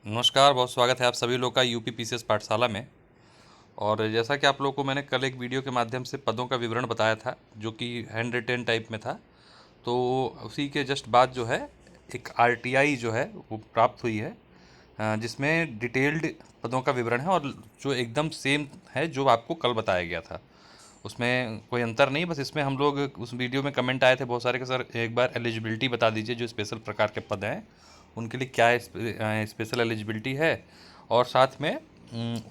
नमस्कार, बहुत स्वागत है आप सभी लोग का यूपी पीसीएस पाठशाला में। और जैसा कि आप लोगों को मैंने कल एक वीडियो के माध्यम से पदों का विवरण बताया था, जो कि हैंड रिटेन टाइप में था। तो उसी के जस्ट बाद जो है एक आरटीआई जो है वो प्राप्त हुई है, जिसमें डिटेल्ड पदों का विवरण है और जो एकदम सेम है जो आपको कल बताया गया था। उसमें कोई अंतर नहीं, बस इसमें हम लोग उस वीडियो में कमेंट आए थे बहुत सारे कि सर एक बार एलिजिबिलिटी बता दीजिए, जो स्पेशल प्रकार के पद हैं उनके लिए क्या स्पेशल एलिजिबिलिटी है, और साथ में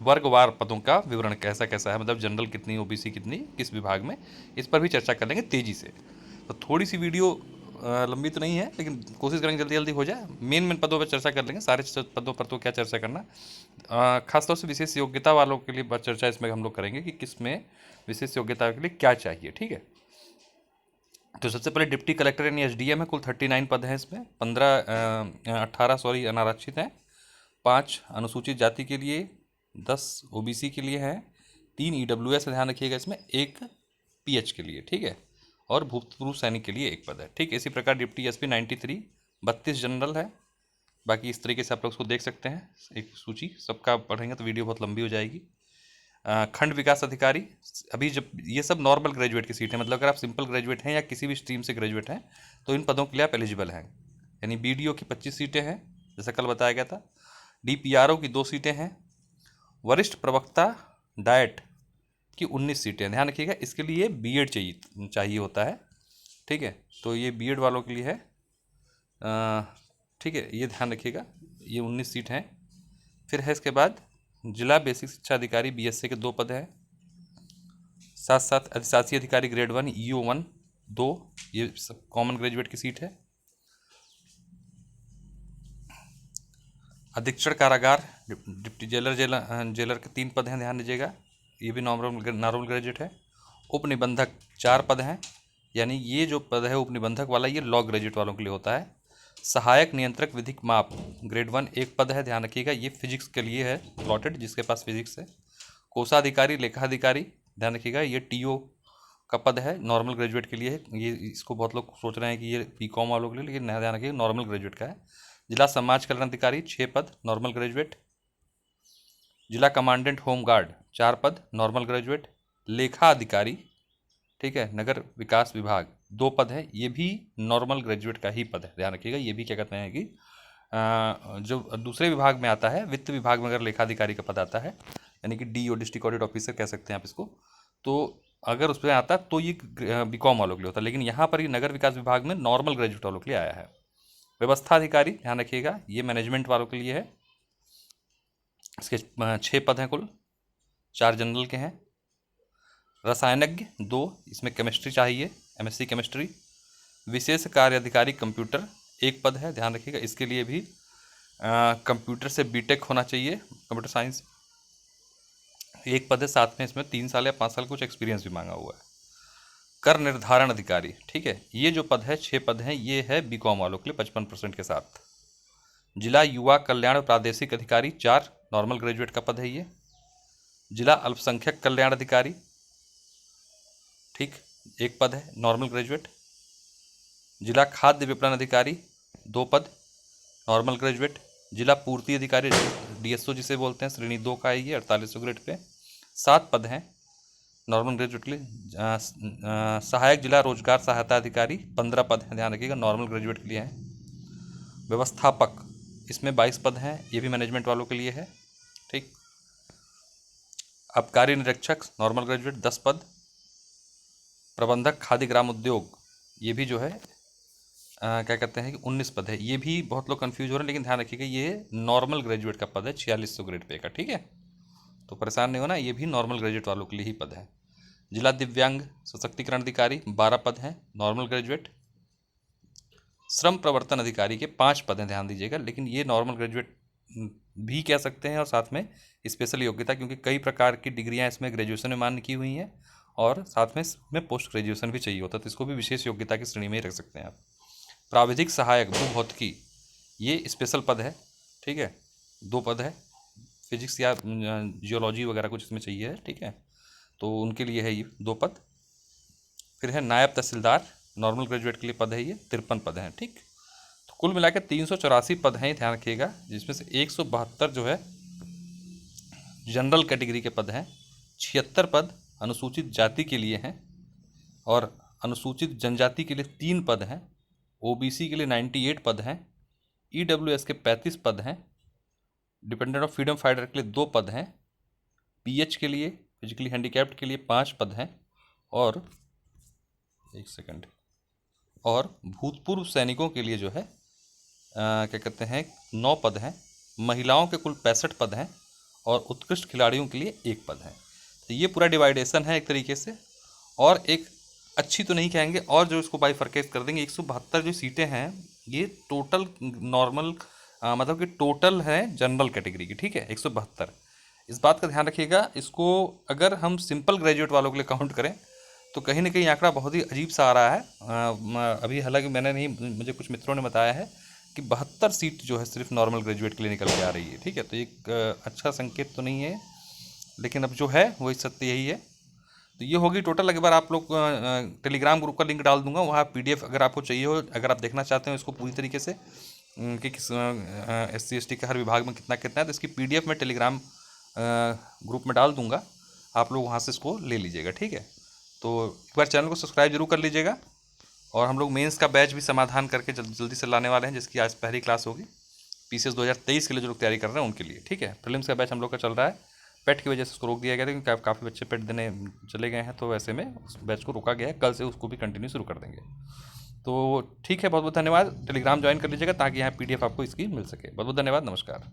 वर्गवार पदों का विवरण कैसा कैसा है, मतलब जनरल कितनी, ओबीसी कितनी, किस विभाग में, इस पर भी चर्चा कर लेंगे तेज़ी से। तो थोड़ी सी वीडियो लंबी तो नहीं है, लेकिन कोशिश करेंगे जल्दी जल्दी हो जाए। मेन मेन पदों पर चर्चा कर लेंगे, सारे पदों पर तो क्या चर्चा करना। खासतौर से विशेष योग्यता वालों के लिए चर्चा इसमें हम लोग करेंगे कि किस में विशेष योग्यता के लिए क्या चाहिए। ठीक है, तो सबसे पहले डिप्टी कलेक्टर यानी एसडीएम है। कुल 39 पद हैं इसमें। 18 अनारक्षित हैं, 5 अनुसूचित जाति के लिए, 10 ओबीसी के लिए हैं, 3 ईडब्ल्यूएस ध्यान रखिएगा इसमें, 1 पीएच के लिए। ठीक है, और भूतपूर्व सैनिक के लिए 1 पद है। ठीक, इसी प्रकार डिप्टी एसपी 93, 32 जनरल है। बाकी इस तरीके से आप लोग उसको देख सकते हैं, एक सूची। सबका पढ़ेंगे तो वीडियो बहुत लंबी हो जाएगी। खंड विकास अधिकारी, अभी जब ये सब नॉर्मल ग्रेजुएट की सीट है, मतलब अगर आप सिंपल ग्रेजुएट हैं या किसी भी स्ट्रीम से ग्रेजुएट हैं तो इन पदों के लिए आप एलिजिबल हैं। यानी बीडीओ की 25 सीटें हैं, जैसा कल बताया गया था। डीपीआरओ की 2 सीटें हैं। वरिष्ठ प्रवक्ता डाइट की 19 सीटें। ध्यान रखिएगा, इसके लिए बीएड चाहिए होता है। ठीक है, तो ये बीएड वालों के लिए है। ठीक है, ये ध्यान रखिएगा, ये 19 सीट हैं। फिर है इसके बाद जिला बेसिक शिक्षा अधिकारी बीएससी के 2 पद हैं। साथ साथ अधिशासी अधिकारी ग्रेड 1 ईओ 1 2, ये सब कॉमन ग्रेजुएट की सीट है। अधीक्षण कारागार डिप्टी जेलर के 3 पद हैं, ध्यान दीजिएगा, ये भी नॉर्मल ग्रेजुएट है। उपनिबंधक 4 पद हैं, यानी ये जो पद है उपनिबंधक वाला, ये लॉ ग्रेजुएट वालों के लिए होता है। सहायक नियंत्रक विधिक माप ग्रेड 1 1 पद है, ध्यान रखिएगा, ये फिजिक्स के लिए है प्लॉटेड, जिसके पास फिजिक्स है। कोषाधिकारी लेखाधिकारी, ध्यान रखिएगा, ये टीओ का पद है, नॉर्मल ग्रेजुएट के लिए है। ये इसको बहुत लोग सोच रहे हैं कि ये बीकॉम वालों के लिए, लेकिन ध्यान रखिएगा नॉर्मल ग्रेजुएट का है। जिला समाज कल्याण अधिकारी 6 पद, नॉर्मल ग्रेजुएट। जिला कमांडेंट होम गार्ड 4 पद, नॉर्मल ग्रेजुएट। लेखा अधिकारी, ठीक है, नगर विकास विभाग 2 पद है, ये भी नॉर्मल ग्रेजुएट का ही पद है, ध्यान रखिएगा। ये भी क्या कहते हैं कि जो दूसरे विभाग में आता है, वित्त विभाग में अगर लेखाधिकारी का पद आता है, यानी कि डीओ डिस्ट्रिक्ट ऑडिट ऑफिसर कह सकते हैं आप इसको, तो अगर उसमें आता है तो ये बीकॉम वालों के लिए होता है, लेकिन यहाँ पर ये नगर विकास विभाग में नॉर्मल ग्रेजुएट वालों के लिए आया है। व्यवस्था अधिकारी, ध्यान रखिएगा, ये मैनेजमेंट वालों के लिए है। इसके 6 पद हैं कुल, 4 जनरल के हैं। रसायनज्ञ 2, इसमें केमिस्ट्री चाहिए, एमएससी केमिस्ट्री। विशेष कार्य अधिकारी कंप्यूटर 1 पद है, ध्यान रखिएगा, इसके लिए भी कंप्यूटर से बीटेक होना चाहिए, कंप्यूटर साइंस 1 पद है। साथ में इसमें 3 साल या 5 साल कुछ एक्सपीरियंस भी मांगा हुआ है। कर निर्धारण अधिकारी, ठीक है, ये जो पद है 6 पद हैं, ये है बीकॉम वालों के लिए 55% के साथ। जिला युवा कल्याण प्रादेशिक अधिकारी 4, नॉर्मल ग्रेजुएट का पद है ये। जिला अल्पसंख्यक कल्याण अधिकारी, ठीक, 1 पद है, नॉर्मल ग्रेजुएट। जिला खाद्य विपणन अधिकारी 2 पद, नॉर्मल ग्रेजुएट। जिला पूर्ति अधिकारी डीएसओ जिसे बोलते हैं, श्रेणी 2 का है ये, 4800 ग्रेड पे, 7 पद हैं, नॉर्मल ग्रेजुएट के लिए। सहायक जिला रोजगार सहायता अधिकारी 15 पद हैं, ध्यान रखिएगा, नॉर्मल ग्रेजुएट के लिए हैं। व्यवस्थापक, इसमें 22 पद हैं, ये भी मैनेजमेंट वालों के लिए है। ठीक, आबकारी निरीक्षक नॉर्मल ग्रेजुएट 10 पद। प्रबंधक खाद्य ग्राम उद्योग, ये भी जो है क्या कहते हैं कि 19 पद है। ये भी बहुत लोग कंफ्यूज हो रहे हैं, लेकिन ध्यान रखिएगा ये नॉर्मल ग्रेजुएट का पद है, 4600 ग्रेड पे का। ठीक है, तो परेशान नहीं होना, ये भी नॉर्मल ग्रेजुएट वालों के लिए ही पद है। जिला दिव्यांग सशक्तिकरण अधिकारी 12 पद हैं, नॉर्मल ग्रेजुएट। श्रम प्रवर्तन अधिकारी के 5 पद हैं, ध्यान दीजिएगा, लेकिन ये नॉर्मल ग्रेजुएट भी कह सकते हैं, और साथ में स्पेशल योग्यता, क्योंकि कई प्रकार की डिग्रियां इसमें ग्रेजुएशन में मान्य की हुई हैं, और साथ में इसमें पोस्ट ग्रेजुएशन भी चाहिए होता है, तो इसको भी विशेष योग्यता की श्रेणी में ही रख सकते हैं आप। प्राविधिक सहायक भूभौतिकी, ये स्पेशल पद है, ठीक है, 2 पद है। फिजिक्स या जियोलॉजी वगैरह कुछ इसमें चाहिए है, ठीक है, तो उनके लिए है ये 2 पद। फिर है नायब तहसीलदार, नॉर्मल ग्रेजुएट के लिए पद है ये, 53 पद हैं। ठीक, तो कुल मिला के 384 पद हैं, ध्यान रखिएगा, जिसमें से 172 जो है जनरल कैटेगरी के पद हैं, 76 पद अनुसूचित जाति के लिए हैं और अनुसूचित जनजाति के लिए 3 पद हैं, ओबीसी के लिए 98 पद हैं, ईडब्ल्यूएस के 35 पद हैं, डिपेंडेंट ऑफ फ्रीडम फाइटर के लिए 2 पद हैं, पीएच के लिए फिजिकली हैंडीकैप्ड के लिए 5 पद हैं और एक सेकंड, और भूतपूर्व सैनिकों के लिए जो है क्या कहते हैं 9 पद हैं, महिलाओं के कुल 65 पद हैं और उत्कृष्ट खिलाड़ियों के लिए 1 पद है। तो ये पूरा डिवाइडेशन है एक तरीके से, और एक अच्छी तो नहीं कहेंगे, और जो इसको बाइफरकेट कर देंगे, 172 जो सीटें हैं ये टोटल नॉर्मल मतलब कि टोटल है जनरल कैटेगरी की, ठीक है, 172। इस बात का ध्यान रखिएगा, इसको अगर हम सिंपल ग्रेजुएट वालों के लिए काउंट करें तो कहीं ना कहीं आंकड़ा बहुत ही अजीब सा आ रहा है। अभी हालांकि मैंने नहीं, मुझे कुछ मित्रों ने बताया है कि 72 सीट जो है सिर्फ नॉर्मल ग्रेजुएट के लिए निकल के आ रही है, ठीक है। तो एक अच्छा संकेत तो नहीं है, लेकिन अब जो है वही सत्य यही है। तो ये होगी टोटल। एक बार आप लोग टेलीग्राम ग्रुप का लिंक डाल दूंगा, वहाँ पीडीएफ अगर आपको चाहिए हो, अगर आप देखना चाहते हो इसको पूरी तरीके से कि किस SC ST के हर विभाग में कितना कितना है, तो इसकी PDF में टेलीग्राम ग्रुप में डाल दूंगा, आप लोग वहाँ से इसको ले लीजिएगा, ठीक है। तो एक बार चैनल को सब्सक्राइब जरूर कर लीजिएगा, और हम लोग मेंस का बैच भी समाधान करके जल्दी से लाने वाले हैं, जिसकी आज पहली क्लास होगी PCS 2023 के लिए जो लोग तैयारी कर रहे हैं उनके लिए, ठीक है। प्रीलिम्स का बैच हम लोग का चल रहा है, पेट की वजह से उसको रोक दिया गया था क्योंकि काफ़ी बच्चे पेट देने चले गए हैं, तो ऐसे में उस बैच को रोका गया है, कल से उसको भी कंटिन्यू शुरू कर देंगे। तो ठीक है, बहुत बहुत धन्यवाद। टेलीग्राम ज्वाइन कर लीजिएगा ताकि यहाँ PDF आपको इसकी मिल सके। बहुत बहुत धन्यवाद, नमस्कार।